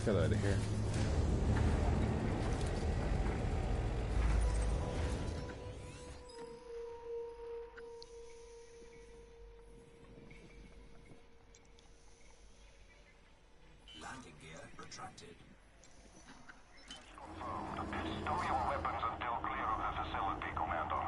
get out of here. Landing gear retracted. Stow your weapons until clear of the facility, Commander.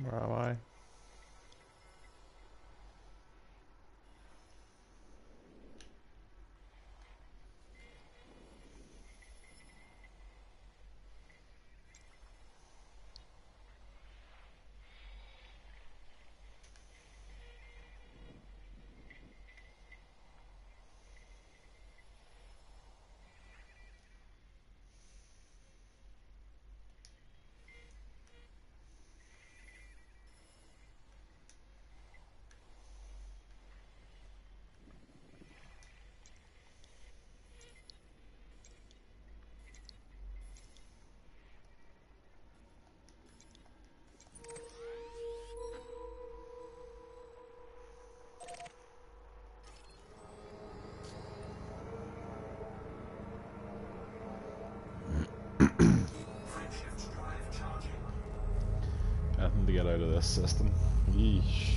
Where am I? Nothing to get out of this system. Yeesh.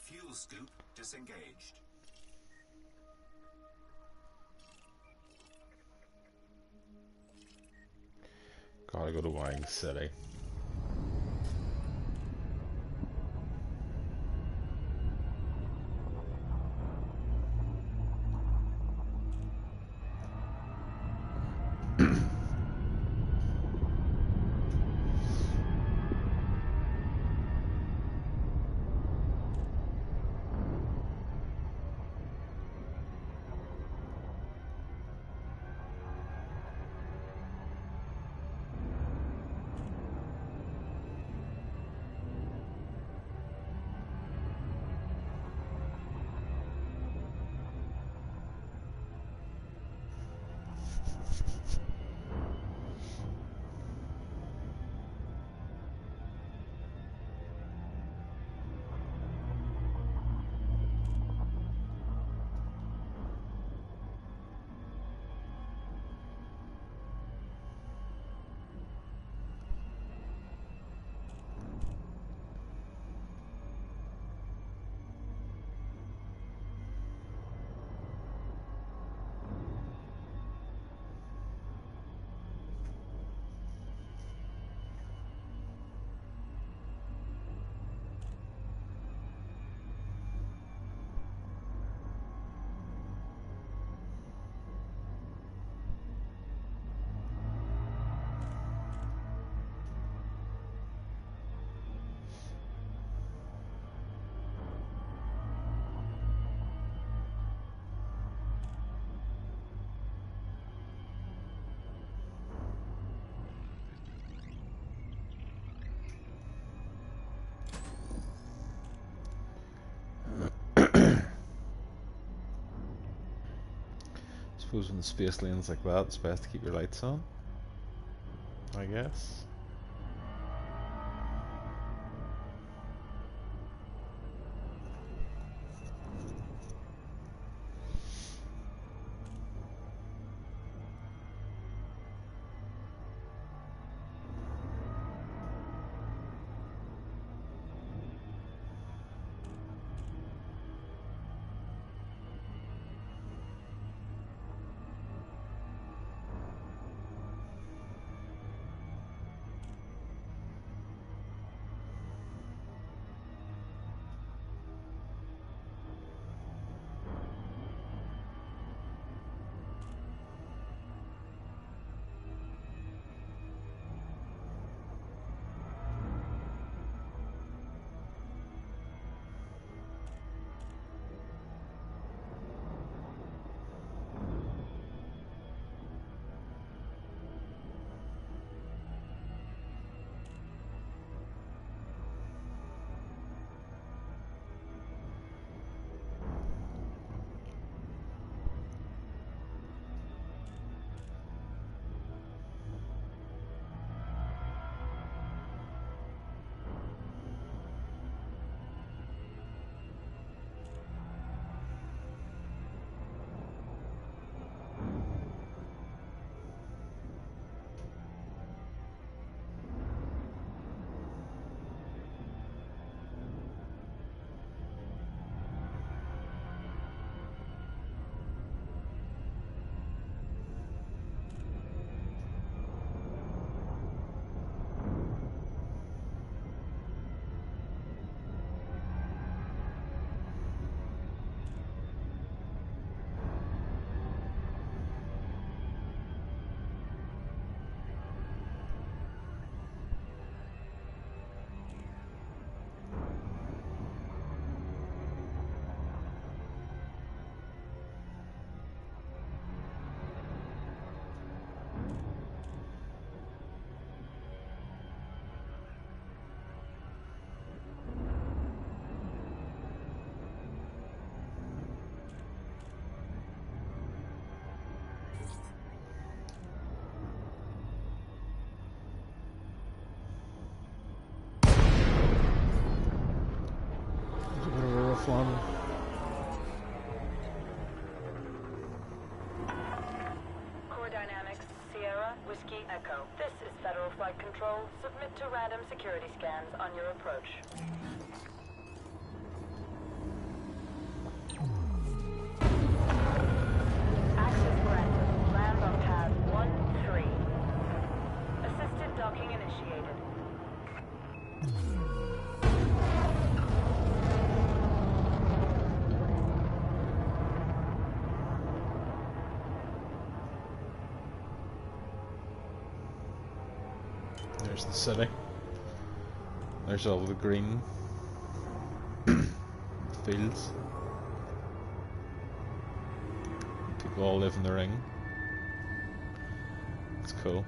Fuel scoop disengaged. Gotta go to Wang City. Suppose in space lanes like that, it's best to keep your lights on, I guess. guff landing. Core Dynamics, Sierra, Whiskey, Echo. This is Federal Flight Control. Submit to random security scans on your approach. Access granted. Land on pad 1-3. Assisted docking initiated. There's the city. There's all the green fields. People all live in the ring. It's cool.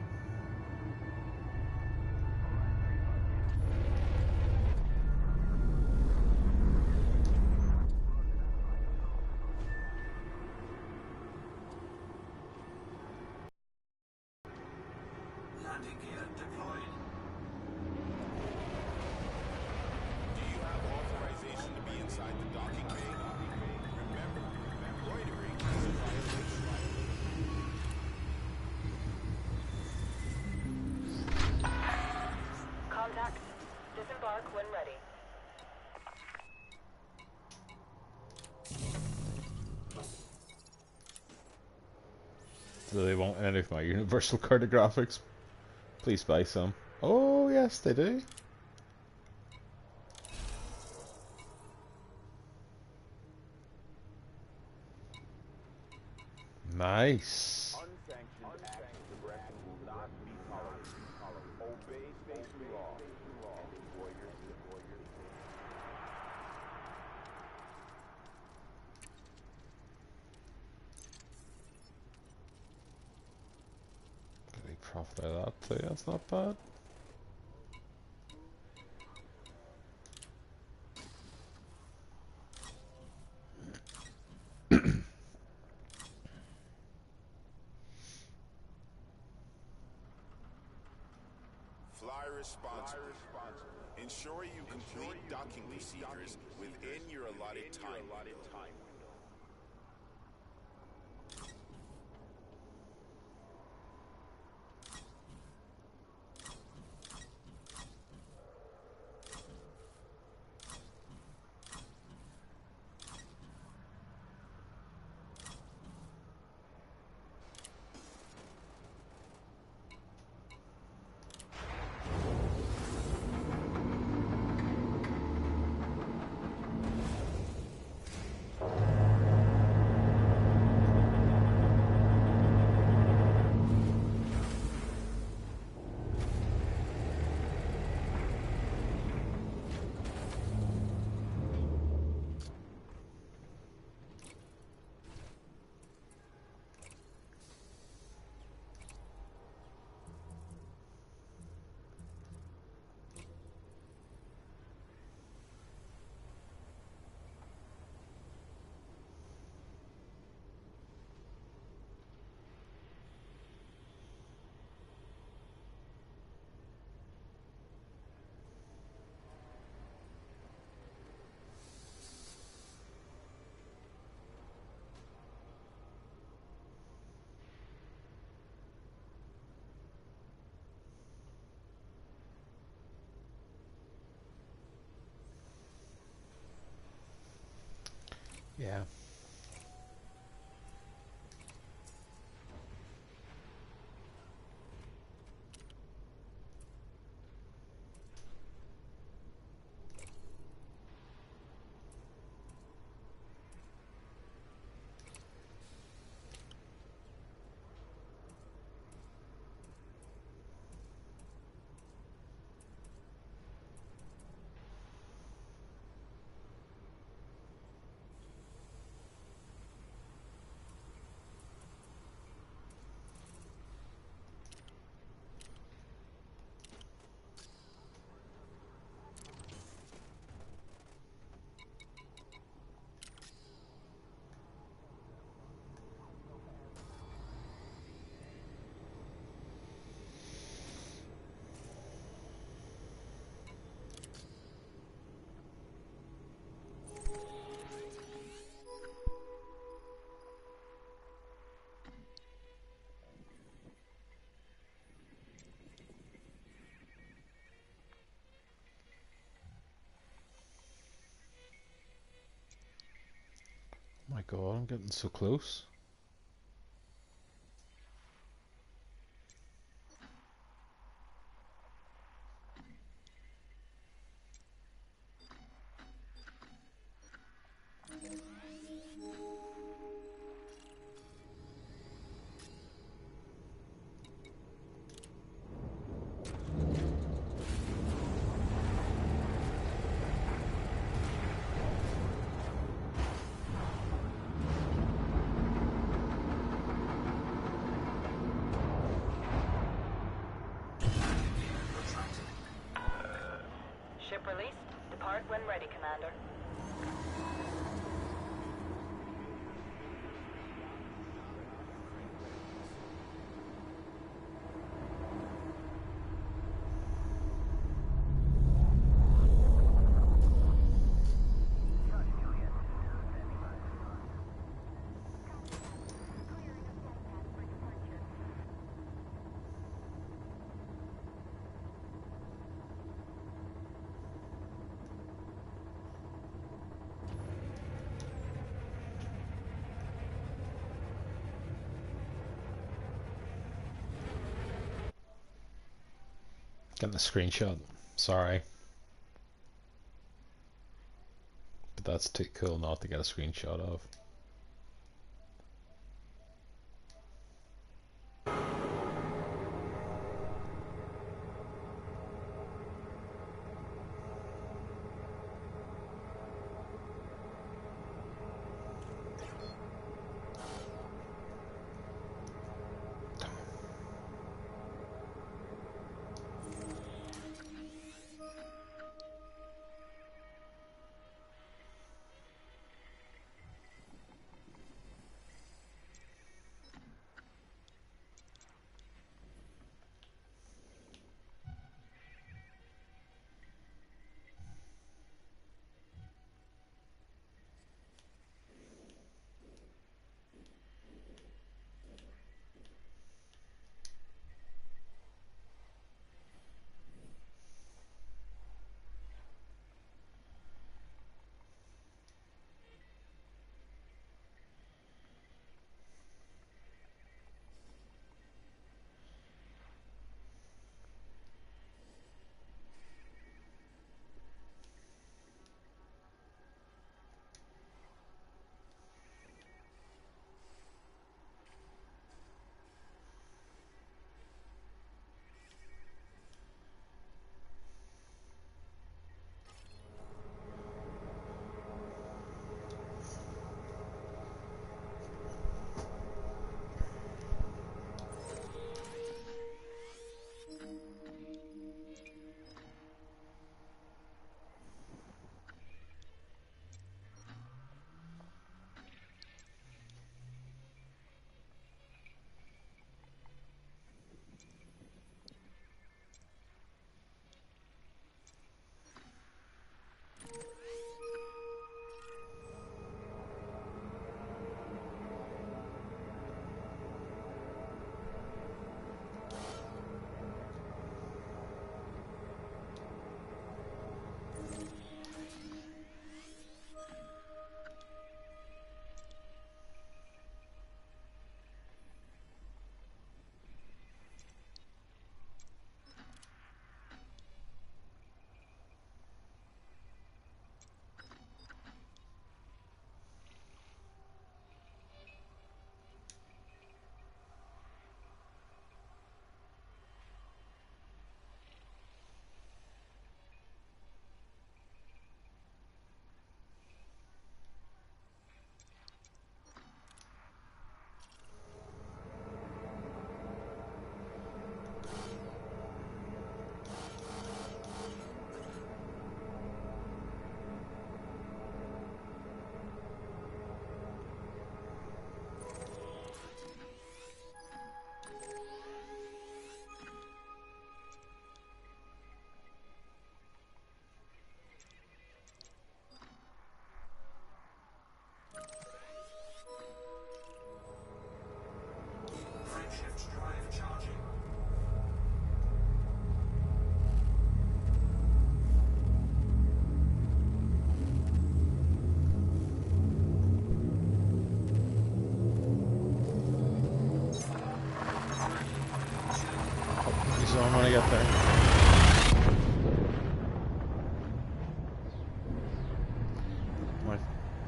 Landing gear deployed. Do you have authorization to be inside the docking bay? Remember, loitering is a violation. Contact. Disembark when ready. Do they want any of my universal cartographics? Please buy some. Oh yes, they do. Nice. Unsanctioned acts of aggression will not be tolerated. Obey station law and enjoy your stay. Getting profit out of that too, that's not bad. Fly responsibly. Ensure you complete docking procedures within your allotted time window. Yeah. my god, I'm getting so close. Ship released. Depart when ready, Commander. Getting a screenshot. Sorry. But that's too cool not to get a screenshot of.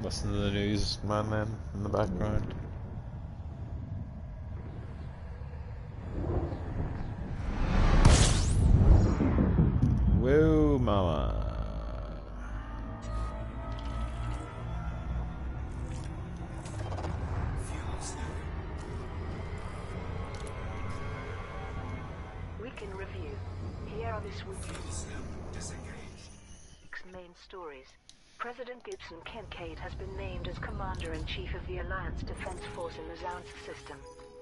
Listen to the newsman then in the background. Whoa, mama. Week in review. Here are this week's main stories. President Gibson Kincaid has been named as Commander-in-Chief of the Alliance Defense Force in the Zounds system.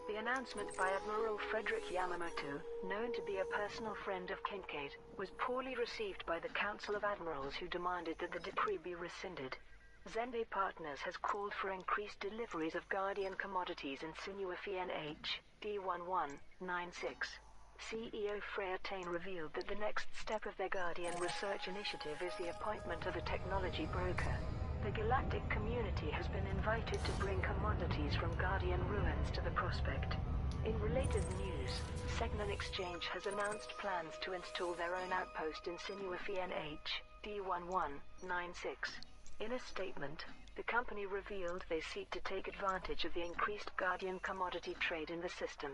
The announcement by Admiral Frederick Yamamoto, known to be a personal friend of Kincaid, was poorly received by the Council of Admirals, who demanded that the decree be rescinded. Zende Partners has called for increased deliveries of Guardian commodities in Sinuafi NH, D1196. CEO Freya Tain revealed that the next step of their Guardian research initiative is the appointment of a technology broker. The galactic community has been invited to bring commodities from Guardian ruins to the prospect. In related news, Segnan Exchange has announced plans to install their own outpost in Sinuafi NH, D1196. In a statement, the company revealed they seek to take advantage of the increased Guardian commodity trade in the system.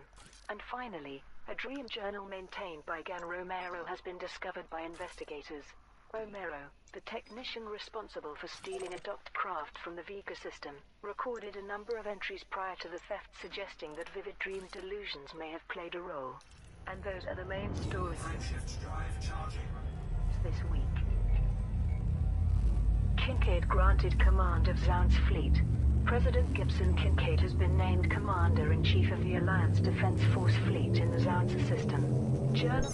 And finally, a dream journal maintained by Gan Romero has been discovered by investigators. Romero, the technician responsible for stealing a docked craft from the Vega system, recorded a number of entries prior to the theft suggesting that vivid dream delusions may have played a role. And those are the main stories this week. Kincaid granted command of Zounds fleet. President Gibson Kincaid has been named Commander-in-Chief of the Alliance Defense Force fleet in the Zounds system. Journal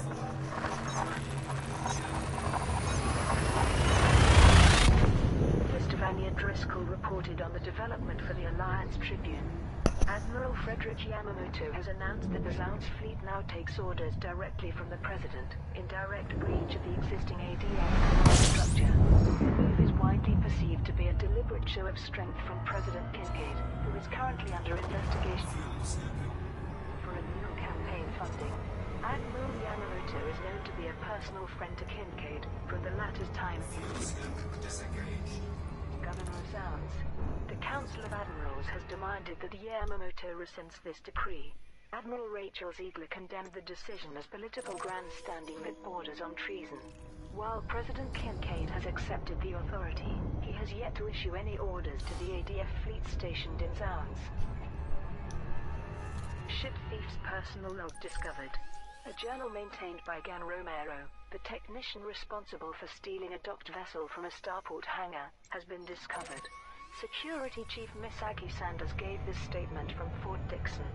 Vanya Driscoll reported on the development for the Alliance Tribune. Admiral Frederick Yamamoto has announced that the Zounds fleet now takes orders directly from the President, in direct breach of the existing ADF command structure. The move is widely perceived to be a deliberate show of strength from President Kincaid, who is currently under investigation for illegal campaign funding. Admiral Yamamoto is known to be a personal friend to Kincaid from the latter's time Governor of Zounds. The Council of Admirals has demanded that Yamamoto rescinds this decree. Admiral Rachel Ziegler condemned the decision as political grandstanding that borders on treason. While President Kincaid has accepted the authority, he has yet to issue any orders to the ADF fleet stationed in Zounds. Ship thief's personal log discovered. A journal maintained by Gan Romero, the technician responsible for stealing a docked vessel from a starport hangar, has been discovered. Security Chief Misaki Sanders gave this statement from Fort Dixon.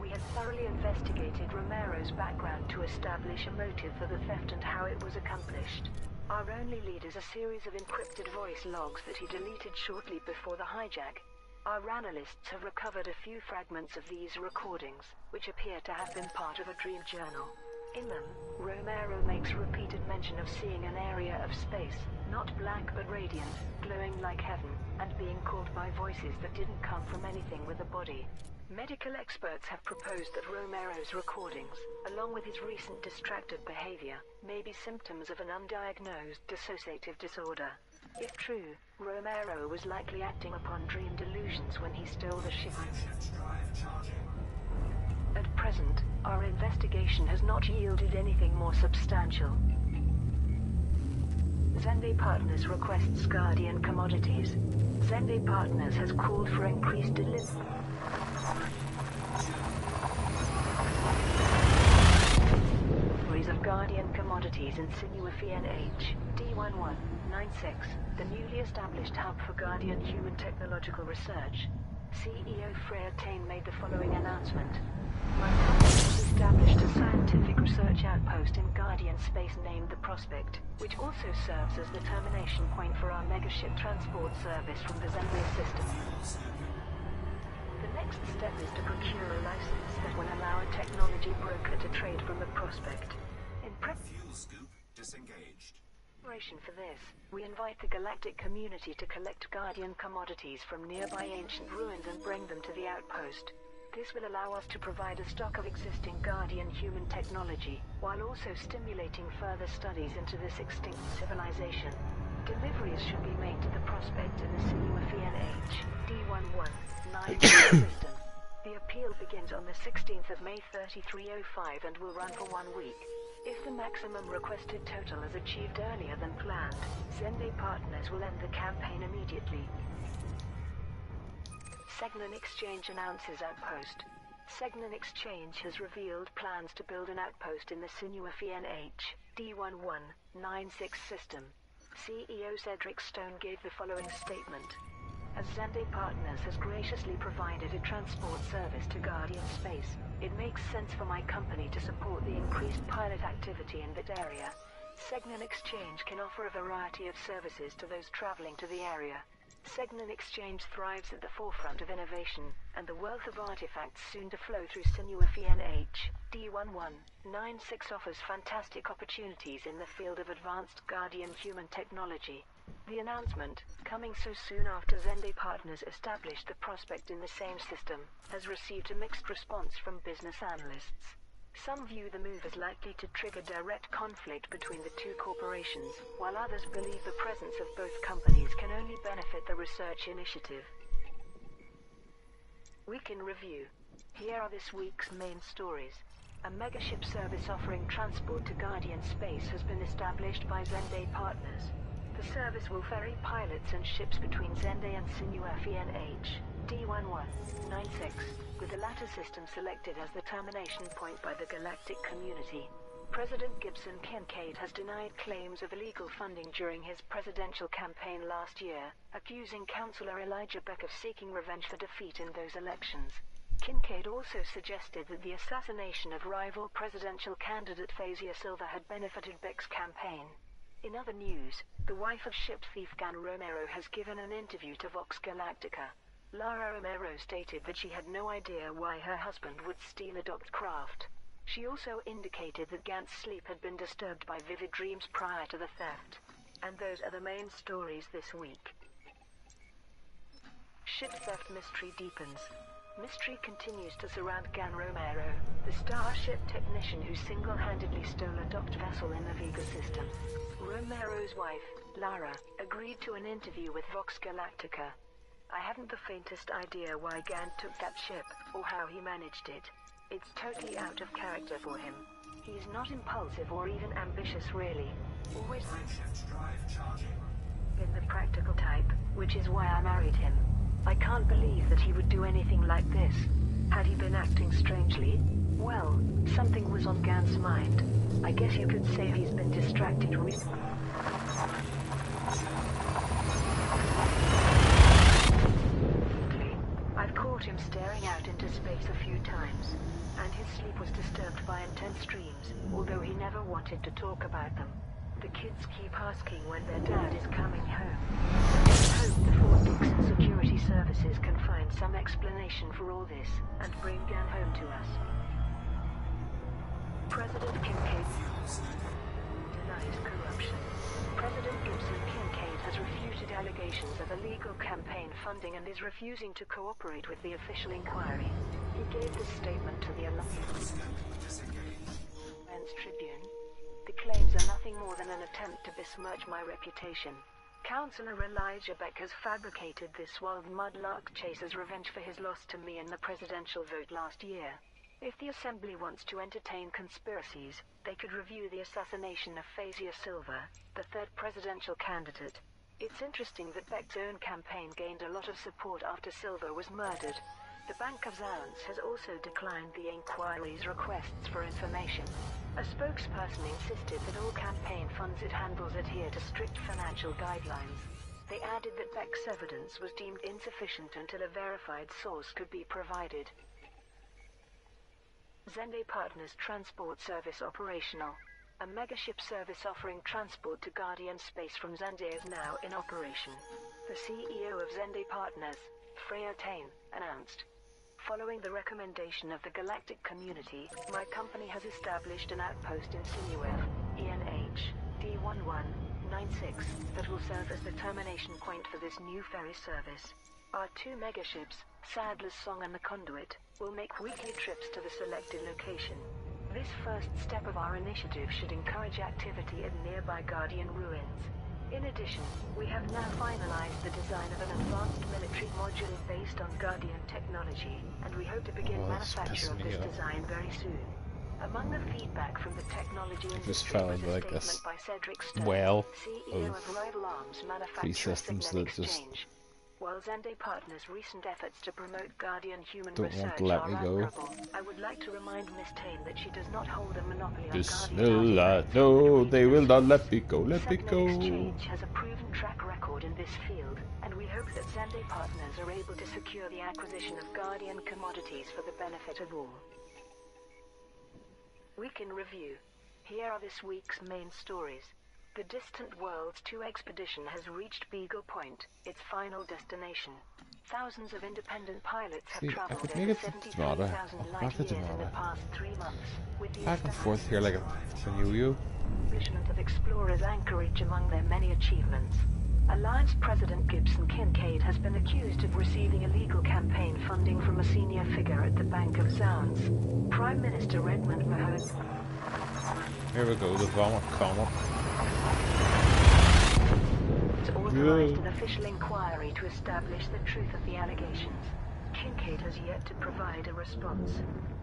We have thoroughly investigated Romero's background to establish a motive for the theft and how it was accomplished. Our only lead is a series of encrypted voice logs that he deleted shortly before the hijack. Our analysts have recovered a few fragments of these recordings, which appear to have been part of a dream journal. In them, Romero makes repeated mention of seeing an area of space, not black but radiant, glowing like heaven, and being called by voices that didn't come from anything with a body. Medical experts have proposed that Romero's recordings, along with his recent distracted behavior, may be symptoms of an undiagnosed dissociative disorder. If true, Romero was likely acting upon dream delusions when he stole the ship. At present, our investigation has not yielded anything more substantial. Zende Partners requests Guardian commodities. Zende Partners has called for increased deliveries of Guardian commodities in Sinuafi NH, D1196, the newly established hub for Guardian human technological research. CEO Freya Tain made the following announcement. My company has established a scientific research outpost in Guardian space named the Prospect, which also serves as the termination point for our megaship transport service from the Zende system. The next step is to procure a license that will allow a technology broker to trade from the Prospect. In Fuel scoop disengaged. preparation for this, we invite the galactic community to collect Guardian commodities from nearby ancient ruins and bring them to the outpost. This will allow us to provide a stock of existing Guardian human technology, while also stimulating further studies into this extinct civilization. Deliveries should be made to the Prospect prospect in the CUFENH D119 system. The appeal begins on the 16th of May 3305 and will run for 1 week. If the maximum requested total is achieved earlier than planned, Zende Partners will end the campaign immediately. Segnan Exchange announces outpost. Segnan Exchange has revealed plans to build an outpost in the CUFENH D1196 system. CEO Cedric Stone gave the following statement. As Zende Partners has graciously provided a transport service to Guardian Space, it makes sense for my company to support the increased pilot activity in that area. Segnan Exchange can offer a variety of services to those traveling to the area. Segnan Exchange thrives at the forefront of innovation, and the wealth of artifacts soon to flow through CUFENH D1196 offers fantastic opportunities in the field of advanced Guardian human technology. The announcement, coming so soon after Zende Partners established the prospect in the same system, has received a mixed response from business analysts. Some view the move as likely to trigger direct conflict between the two corporations, while others believe the presence of both companies can only benefit the research initiative. Week in review. Here are this week's main stories. A megaship service offering transport to Guardian Space has been established by Zende Partners. The service will ferry pilots and ships between Zende and CUFENH D1196, with the latter system selected as the termination point by the galactic community. President Gibson Kincaid has denied claims of illegal funding during his presidential campaign last year, accusing Councillor Elijah Beck of seeking revenge for defeat in those elections. Kincaid also suggested that the assassination of rival presidential candidate Fazia Silva had benefited Beck's campaign. In other news, the wife of ship thief Gan Romero has given an interview to Vox Galactica. Lara Romero stated that she had no idea why her husband would steal a docked craft. She also indicated that Gant's sleep had been disturbed by vivid dreams prior to the theft. And those are the main stories this week. Ship theft mystery deepens. Mystery continues to surround Gan Romero, the Starship technician who single-handedly stole a docked vessel in the Vega system. Romero's wife, Lara, agreed to an interview with Vox Galactica. I haven't the faintest idea why Gant took that ship, or how he managed it. It's totally out of character for him. He's not impulsive or even ambitious really. Always been the practical type, which is why I married him. I can't believe that he would do anything like this. Had he been acting strangely? Well, something was on Gant's mind. I guess you could say he's been distracted recently. I've caught him staring out into space a few times, and his sleep was disturbed by intense dreams, although he never wanted to talk about them. The kids keep asking when their dad is coming home. Let's hope the Fort Dixon Security Services can find some explanation for all this, and bring Gan home to us. President Kincaid denies corruption. President Gibson Kincaid has refuted allegations of illegal campaign funding and is refusing to cooperate with the official inquiry. He gave this statement to the Alliance Tribune. The claims are nothing more than an attempt to besmirch my reputation. Councillor Elijah Beck has fabricated this while Mudlark chases revenge for his loss to me in the presidential vote last year. If the Assembly wants to entertain conspiracies, they could review the assassination of Fazia Silva, the third presidential candidate. It's interesting that Beck's own campaign gained a lot of support after Silva was murdered. The Bank of Zounds has also declined the inquiry's requests for information. A spokesperson insisted that all campaign funds it handles adhere to strict financial guidelines. They added that Beck's evidence was deemed insufficient until a verified source could be provided. Zende Partners Transport Service operational. A megaship service offering transport to Guardian Space from Zende is now in operation. The CEO of Zende Partners, Freya Tain, announced. Following the recommendation of the galactic community, my company has established an outpost in CUFENH D1196 that will serve as the termination point for this new ferry service. Our two megaships, Sadler's Song and the Conduit, will make weekly trips to the selected location. This first step of our initiative should encourage activity at nearby Guardian ruins. In addition, we have now finalized the design of an advanced military module based on Guardian technology, and we hope to begin Oh, that's manufacture pissing of me this off. design very soon. Among the feedback from the technology This industry fell was into a like statement this by Cedric Stern, well CEO of of Rival Arms free manufacturer systems Signet that just Exchange. While Zende Partners' recent efforts to promote Guardian human don't want to research let are me go. admirable, I would like to remind Miss Tane that she does not hold a monopoly on Guardian Bismillah, artifacts no, from the they will regional not let source. me go, let me Signet go. Exchange has a proven track record in this field, and we hope that Zende Partners are able to secure the acquisition of Guardian commodities for the benefit of all. Week in review. Here are this week's main stories. The Distant Worlds 2 expedition has reached Beagle Point, its final destination. Thousands of independent pilots have See, I traveled could over make it to 73,000 Damara. light Back to years in the Damara. past 3 months, with the Back and forth here like a yo-yo. establishment of Explorer's Anchorage among their many achievements. Alliance President Gibson Kincaid has been accused of receiving illegal campaign funding from a senior figure at the Bank of Zounds. Prime Minister Redmond Mohammed Here we go, the vomit comet. has authorized an official inquiry to establish the truth of the allegations. Kincaid has yet to provide a response.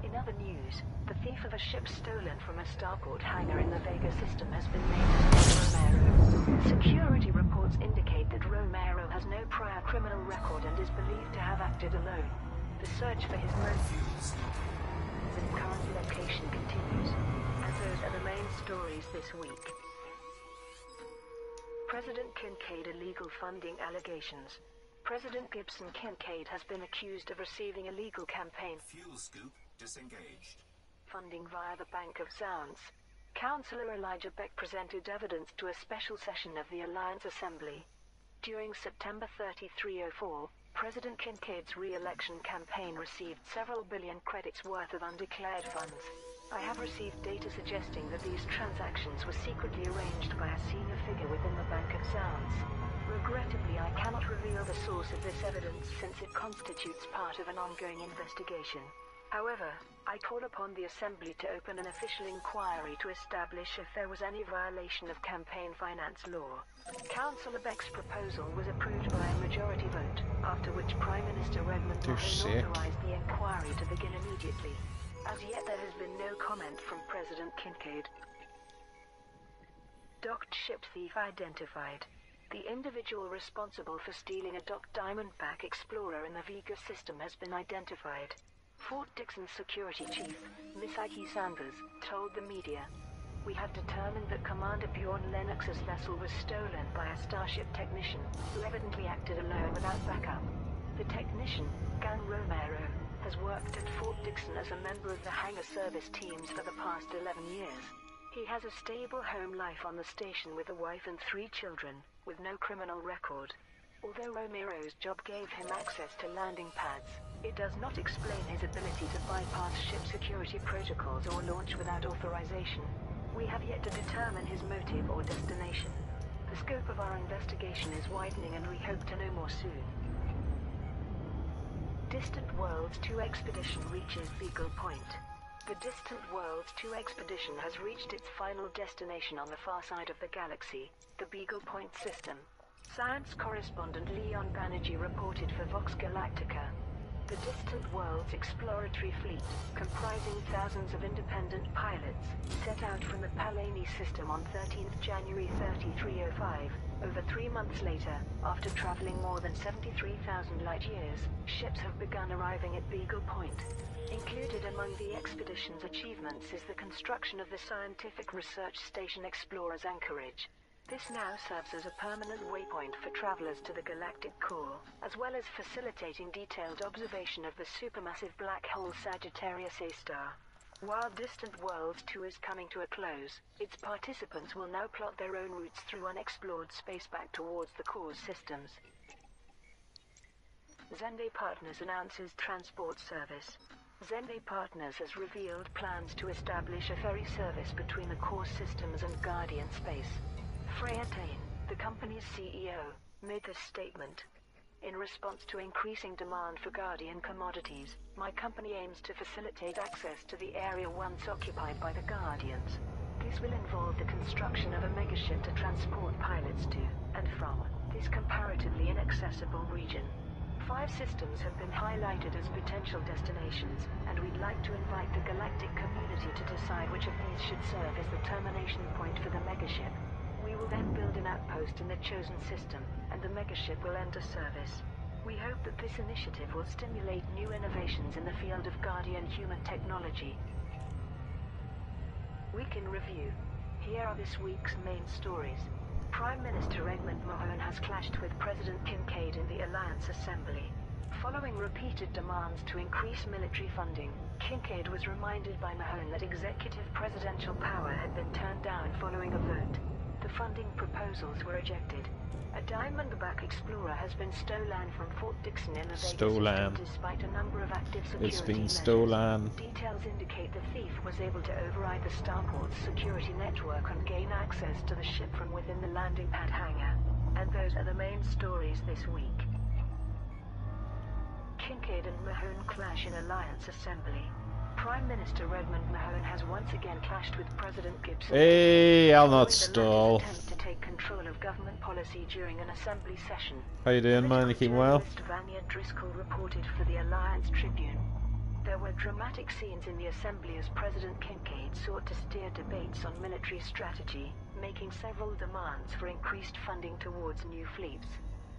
In other news, the thief of a ship stolen from a starport hangar in the Vega system has been named as Romero. Security reports indicate that Romero has no prior criminal record and is believed to have acted alone. The search for his motives and current location continues. And those are the main stories this week. President Kincaid illegal funding allegations. President Gibson Kincaid has been accused of receiving illegal campaign Fuel scoop disengaged. funding via the Bank of Zounds. Councillor Elijah Beck presented evidence to a special session of the Alliance Assembly. During September 3304, President Kincaid's re-election campaign received several billion credits worth of undeclared funds. I have received data suggesting that these transactions were secretly arranged by a senior figure within the Bank of Zounds. Regrettably, I cannot reveal the source of this evidence since it constitutes part of an ongoing investigation. However, I call upon the Assembly to open an official inquiry to establish if there was any violation of campaign finance law. Councillor Beck's proposal was approved by a majority vote, after which Prime Minister Redmond You're sick. authorized the inquiry to begin immediately. As yet, there has been no comment from President Kincaid. Docked ship thief identified. The individual responsible for stealing a docked Diamondback Explorer in the Vega system has been identified. Fort Dixon Security Chief, Miss Ike Sanders, told the media, "We have determined that Commander Bjorn Lennox's vessel was stolen by a Starship technician, who evidently acted alone without backup. The technician, Gan Romero, has worked at Fort Dixon as a member of the hangar service teams for the past 11 years. He has a stable home life on the station with a wife and 3 children, with no criminal record. Although Romero's job gave him access to landing pads, it does not explain his ability to bypass ship security protocols or launch without authorization. We have yet to determine his motive or destination. The scope of our investigation is widening and we hope to know more soon." Distant Worlds 2 expedition reaches Beagle Point. The Distant Worlds 2 expedition has reached its final destination on the far side of the galaxy, the Beagle Point system. Science correspondent Leon Banerjee reported for Vox Galactica. The Distant Worlds exploratory fleet, comprising thousands of independent pilots, set out from the Palani system on 13th January 3305. Over 3 months later, after traveling more than 73,000 light-years, ships have begun arriving at Beagle Point. Included among the expedition's achievements is the construction of the Scientific Research Station Explorer's Anchorage. This now serves as a permanent waypoint for travelers to the galactic core, as well as facilitating detailed observation of the supermassive black hole Sagittarius A star. While Distant Worlds 2 is coming to a close, its participants will now plot their own routes through unexplored space back towards the core's systems. Zende Partners announces transport service. Zende Partners has revealed plans to establish a ferry service between the core systems and Guardian space. Freya Tane, the company's CEO, made this statement. "In response to increasing demand for Guardian commodities, my company aims to facilitate access to the area once occupied by the Guardians. This will involve the construction of a megaship to transport pilots to and from this comparatively inaccessible region. 5 systems have been highlighted as potential destinations, and we'd like to invite the galactic community to decide which of these should serve as the termination point for the megaship. We will then build an outpost in the chosen system, and the megaship will enter service. We hope that this initiative will stimulate new innovations in the field of Guardian human technology. Week in review. Here are this week's main stories. Prime Minister Edmund Mahone has clashed with President Kincaid in the Alliance Assembly. Following repeated demands to increase military funding, Kincaid was reminded by Mahone that executive presidential power had been turned down following a vote. The funding proposals were rejected. A Diamondback Explorer has been stolen from Fort Dixon in the Vega system despite a number of active security It's been measures. stolen. Details indicate the thief was able to override the starport's security network and gain access to the ship from within the landing pad hangar. And those are the main stories this week. Kincaid and Mahone clash in Alliance Assembly. Prime Minister Edmund Mahone has once again clashed with President Gibson. Hey, I'll not following the stall. latter's attempt to take control of government policy during an assembly session. How you doing, man? You keeping well? Journalist Vanya Driscoll reported for the Alliance Tribune. There were dramatic scenes in the assembly as President Kincaid sought to steer debates on military strategy, making several demands for increased funding towards new fleets.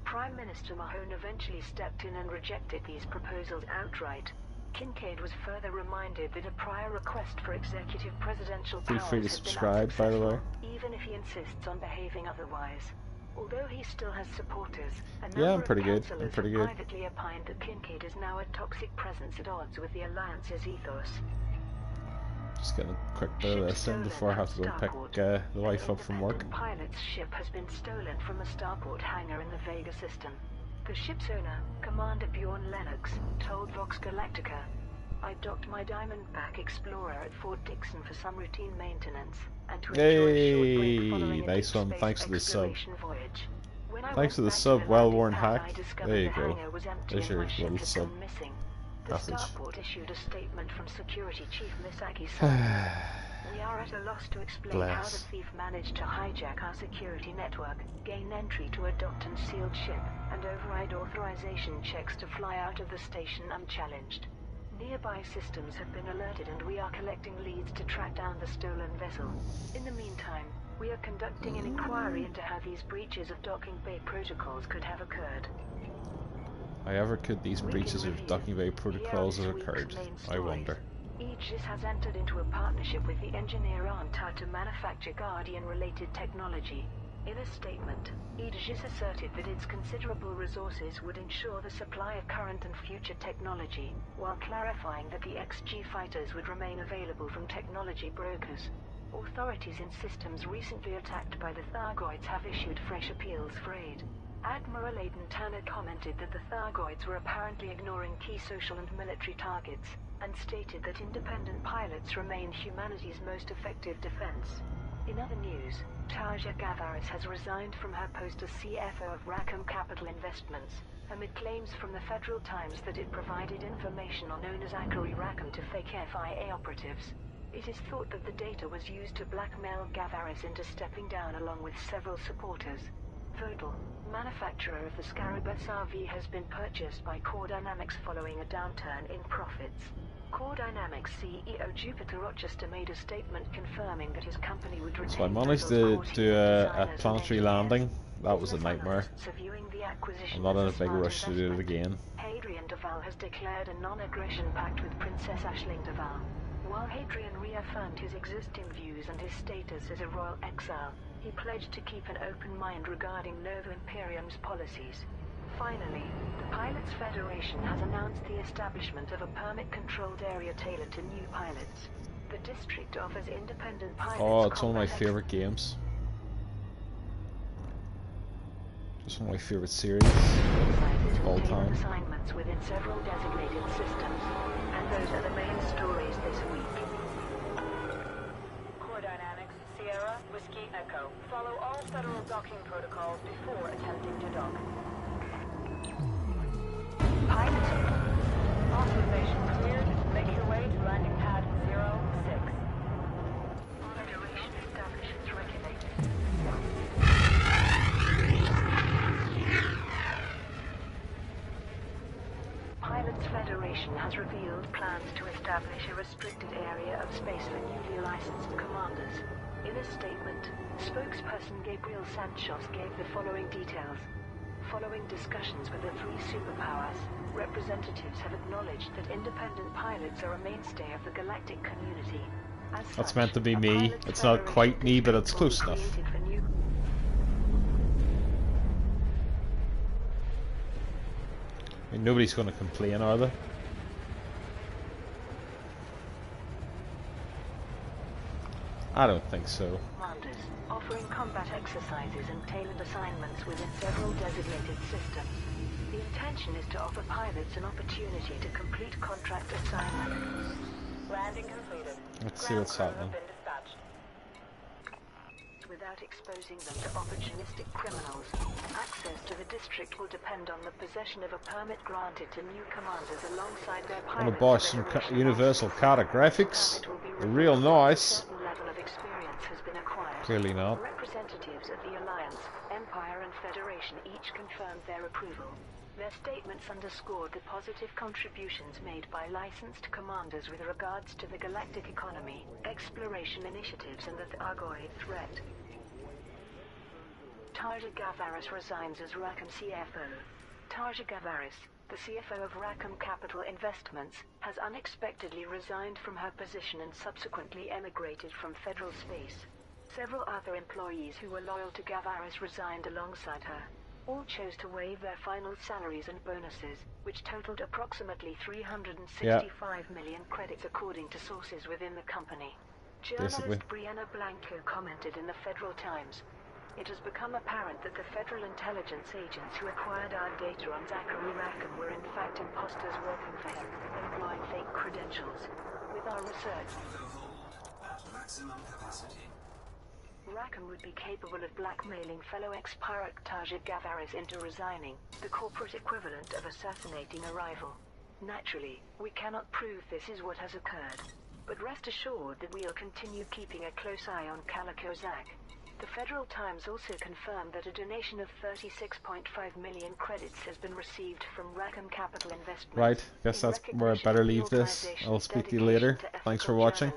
Prime Minister Mahone eventually stepped in and rejected these proposals outright. Kincaid was further reminded that a prior request for executive presidential Feel powers free to had been subscribe, by the way. unsuccessful, even if he insists on behaving otherwise. Although he still has supporters, a Yeah, number I'm pretty of good. councillors I'm pretty have good. privately opined that Kincaid is now a toxic presence at odds with the Alliance's ethos. Just getting a quick bit of this in before I have to go and pick the wife up from work. An independent pilot's ship has been stolen from a starport hangar in the Vega system. The ship's owner, Commander Bjorn Lennox, told Vox Galactica, "I docked my Diamondback Explorer at Fort Dixon for some routine maintenance, and to enjoy a short break following a Nice deep one. space Thanks for the sub. exploration voyage. When I Thanks for went the back sub, to the well-worn landing pad, hack. I discovered There you the go. hangar was empty There's and my your ship little had sub gone missing. The message. starport issued a statement from Security Chief Misaki Saunders. "We are at a loss to explain how the Bless. thief managed to hijack our security network, gain entry to a docked and sealed ship, and override authorization checks to fly out of the station unchallenged. Nearby systems have been alerted and we are collecting leads to track down the stolen vessel. In the meantime, we are conducting an inquiry into how these breaches of docking bay protocols could have occurred." However could these breaches of docking bay protocols have occurred? I wonder. Aegis has entered into a partnership with the engineer Antar to manufacture Guardian-related technology. In a statement, Aegis asserted that its considerable resources would ensure the supply of current and future technology, while clarifying that the XG fighters would remain available from technology brokers. Authorities in systems recently attacked by the Thargoids have issued fresh appeals for aid. Admiral Aiden Tanner commented that the Thargoids were apparently ignoring key social and military targets, and stated that independent pilots remain humanity's most effective defense. In other news, Tarja Gavaris has resigned from her post as CFO of Rackham Capital Investments, amid claims from the Federal Times that it provided information on owner Zachary Rackham to fake FIA operatives. It is thought that the data was used to blackmail Gavaris into stepping down along with several supporters. Vodal, manufacturer of the Scarabus RV, has been purchased by Core Dynamics following a downturn in profits. Core Dynamics CEO Jupiter Rochester made a statement confirming that his company would retain. So I managed to do a planetary landing. That was a nightmare. I'm not in a big rush to do it again. Hadrian Duval has declared a non-aggression pact with Princess Aisling Duval. While Hadrian reaffirmed his existing views and his status as a royal exile, he pledged to keep an open mind regarding Nova Imperium's policies. Finally, the Pilots Federation has announced the establishment of a permit-controlled area tailored to new pilots. The district offers independent pilots. Oh, it's one of my favourite games. It's one of my favourite series of all time. Assignments within several designated systems, and those are the main stories this week. Core Dynamics, Sierra, Whiskey, Echo. Follow all federal docking protocols before attempting to dock. Pilots. Authorization cleared. Make your way to landing pad 06. Federation Pilots Federation has revealed plans to establish a restricted area of space for newly licensed commanders. In a statement, spokesperson Gabriel Santos gave the following details. Following discussions with the three superpowers, representatives have acknowledged that independent pilots are a mainstay of the galactic community. As That's such, meant to be a me. Pilots It's not quite me, but it's Federation close enough. district will be created for new I mean, nobody's going to complain, are they? I don't think so. commanders, offering combat exercises and tailored assignments within several designated systems. The intention is to offer pilots an opportunity to complete contract assignments. Landing completed. Let's see what's Ground crew happening. have been dispatched. Without exposing them to opportunistic criminals. Access to the district will depend on the possession of a permit granted to new commanders alongside their pilots. Want to buy some universal card graphics? They're real nice. A certain level of experience has been acquired. Clearly not. Representatives of the Alliance, Empire and Federation each confirmed their approval. Their statements underscored the positive contributions made by licensed commanders with regards to the galactic economy, exploration initiatives and the Thargoid threat. Tarja Gavaris resigns as Rackham CFO. Tarja Gavaris, the CFO of Rackham Capital Investments, has unexpectedly resigned from her position and subsequently emigrated from federal space. Several other employees who were loyal to Gavaris resigned alongside her. All chose to waive their final salaries and bonuses, which totaled approximately 365 million credits according to sources within the company. Journalist Brianna Blanco commented in the Federal Times, "It has become apparent that the federal intelligence agents who acquired our data on Zachary Rackham were in fact imposters working for him, employing fake credentials. With our research, At maximum capacity. Rackham would be capable of blackmailing fellow ex-pirate Tarja Gavaris into resigning, the corporate equivalent of assassinating a rival. Naturally, we cannot prove this is what has occurred, but rest assured that we'll continue keeping a close eye on Calico Zach." The Federal Times also confirmed that a donation of 36.5 million credits has been received from Rackham Capital Investments. Right, guess that's where I better leave this. I'll speak to you later. Thanks for watching.